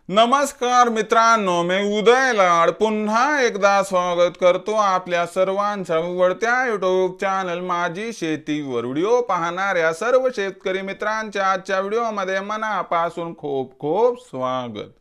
नमस्कार मित्रांनो, मी उदय लाड पुन्हा एकदा स्वागत करतो आपल्या सर्वांच्या आवडत्या YouTube चॅनल माझी शेतीवर व्हिडिओ पाहणाऱ्या सर्व शेतकरी मित्रांच्या आजच्या व्हिडिओमध्ये मनापासून खूप खूप स्वागत।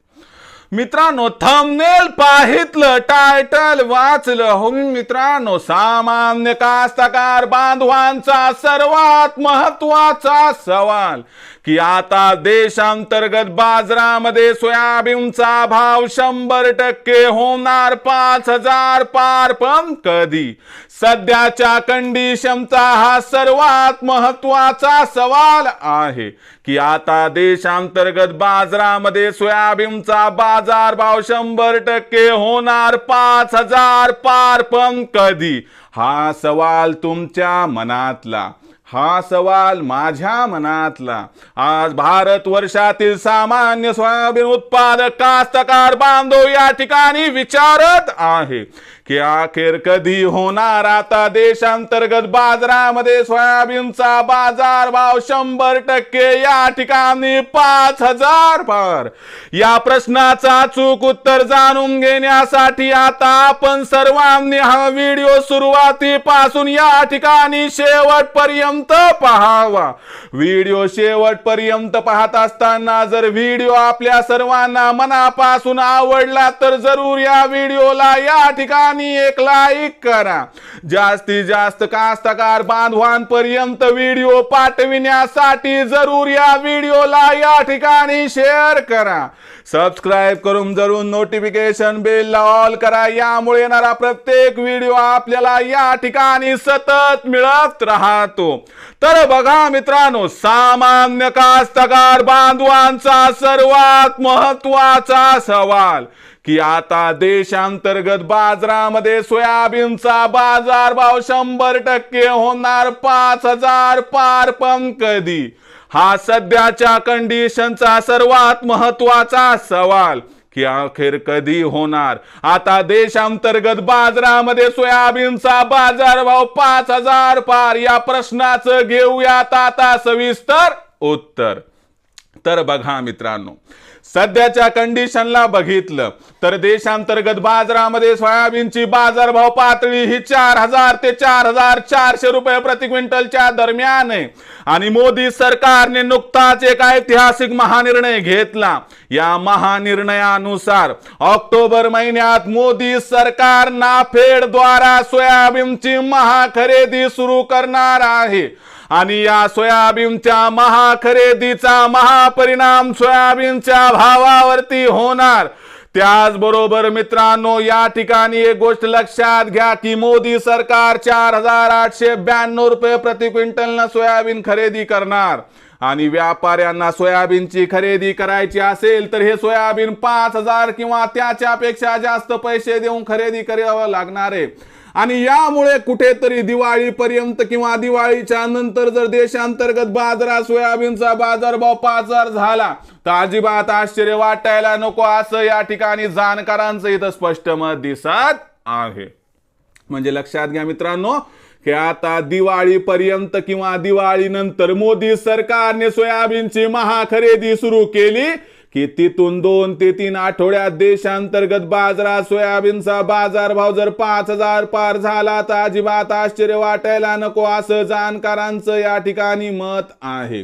मित्रांनो, थंबनेल पाहितलं, टायटल वाचलं हो मित्रांनो, सामान्य कास्तकार बांधवांचा सर्वात महत्त्वाचा सवाल की आता देशांतर्गत बाजारामध्ये सोयाबीनचा भाव 100% होणार 5000 पार, पण कधी? सध्याच्या कंडिशनचा हा सर्वात महत्त्वाचा सवाल आहे की आता देशांतर्गत बाजारामध्ये सोयाबीनचा बाजारभाव 100% होणार 5000 पार, पण कधी? हा सवाल तुमच्या मनातला, हा सवाल माझ्या मनातला। आज भारत वर्षातील सामान्य सोयाबीन उत्पादक कास्तकार बांधव या ठिकाणी विचारत आहे की अखेर कधी होणार आता देशांतर्गत बाजारामध्ये सोयाबीनचा बाजारभाव 100% या ठिकाणी 5000 पार। या प्रश्नाचा अचूक उत्तर जाणून घेण्यासाठी आता आपण सर्वांनी हा व्हिडिओ सुरुवातीपासून या ठिकाणी शेवटपर्यंत पाहावा। व्हिडिओ शेवटपर्यंत पाहत असताना जर व्हिडिओ आपल्या सर्वांना मनापासून आवडला तर जरूर या व्हिडिओला या ठिकाणी एक लाईक करा। जास्तीत जास्त कास्तकार बांधवांपर्यंत व्हिडिओ पाठविण्यासाठी जरूर या व्हिडिओला या ठिकाणी शेअर करा। सबस्क्राइब करून जरूर नोटिफिकेशन बेल ऑल करा, यामुळे येणारा प्रत्येक व्हिडिओ आपल्याला या ठिकाणी सतत मिळत राहतो। तर बघा मित्रांनो, सामान्य कास्तकार बांधवांचा सर्वात महत्त्वाचा सवाल की आता देशांतर्गत बाजारामध्ये सोयाबीनचा बाजारभाव 100% होणार 5000 पार, पण कधी? हा सध्याच्या कंडिशनचा सर्वात महत्त्वाचा सवाल की अखेर कधी होणार आता देशांतर्गत बाजारामध्ये सोयाबीनचा बाजारभाव 5000 पार। या प्रश्नाचं घेऊयात आता सविस्तर उत्तर। तर बघा मित्रांनो, सध्याच्या कंडिशनला बघितलं तर देशांतर्गत बाजारामध्ये सोयाबीनची बाजारभाव पातळी ही 4000 ते 4400 रुपये प्रति क्विंटलच्या दरम्यान आहे आणि मोदी सरकारने नुकताच एक ऐतिहासिक महानिर्णय घेतला। या महानिर्णयानुसार ऑक्टोबर महिन्यात मोदी सरकार नाफेड द्वारा सोयाबीनची महाखरेदी सुरू करणार आहे आणि या सोयाबीनच्या महाखरेदीचा महापरिणाम सोयाबीनच्या भावावरती होणार। त्याचबरोबर मित्रांनो, या ठिकाणी एक गोष्ट लक्षात घ्या की मोदी सरकार 4892 रुपये प्रति क्विंटलनं सोयाबीन खरेदी करणार आणि व्यापाऱ्यांना सोयाबीनची खरेदी करायची असेल तर हे सोयाबीन 5000 किंवा त्याच्यापेक्षा जास्त पैसे देऊन खरेदी करावं लागणार आहे। आणि यामुळे कुठेतरी दिवाळीपर्यंत किंवा दिवाळीच्या नंतर जर देशांतर्गत बाजारात सोयाबीनचा बाजारभाव 5000 झाला तर अजिबात आश्चर्य वाटायला नको, असं या ठिकाणी जाणकारांचं इथं स्पष्ट मत दिसत आहे। म्हणजे लक्षात घ्या मित्रांनो की आता दिवाळीपर्यंत किंवा दिवाळीनंतर मोदी सरकारने सोयाबीनची महाखरेदी सुरू केली की तिथून 2 ते 3 आठवड्यात देशांतर्गत बाजारात सोयाबीनचा बाजारभाव जर 5000 पार झाला तर अजिबात आश्चर्य वाटायला नको, असं जाणकारांचं या ठिकाणी मत आहे।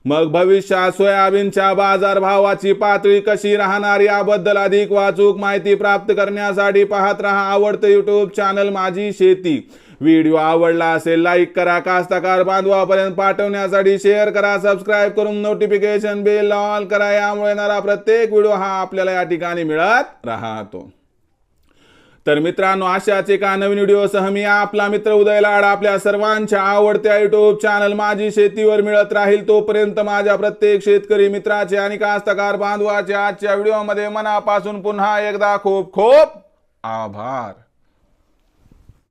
मग भविष्यात सोयाबीनच्या बाजारभावाची पातळी कशी राहणार याबद्दल अधिक वाचूक माहिती प्राप्त करण्यासाठी पाहत रहा आवडतं YouTube चॅनल माझी शेती। व्हिडिओ आवडला असेल लाईक करा, कास्तकार बांधवापर्यंत पाठवण्यासाठी शेअर करा, सबस्क्राइब करून नोटिफिकेशन बेल ऑल करा, यामुळे येणारा प्रत्येक व्हिडिओ हा आपल्याला या ठिकाणी मिळत राहतो। तर मित्रांनो, अशाच एका नवीन व्हिडिओसह मी आपला मित्र उदय लाड आपल्या सर्वांच्या आवडत्या YouTube चॅनल माझी शेतीवर मिळत राहील। तोपर्यंत माझ्या प्रत्येक शेतकरी मित्राचे आणि कास्तकार बांधवाचे आजच्या व्हिडिओमध्ये मनापासून पुन्हा एकदा खूप खूप आभार।